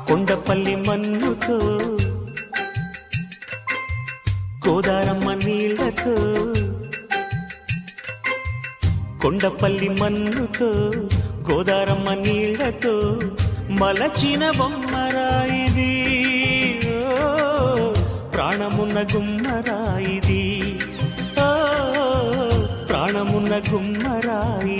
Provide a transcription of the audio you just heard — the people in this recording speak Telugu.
కొండపల్లి మన్నుతో గోదారమ్మ నీళ్లతో కొండపల్లి మన్నుతో గోదారమ్మ నీళ్లతో మలచిన బొమ్మరాయిది ప్రాణమున్న గుమ్మరాయిది ప్రాణమున్న గుమ్మరాయి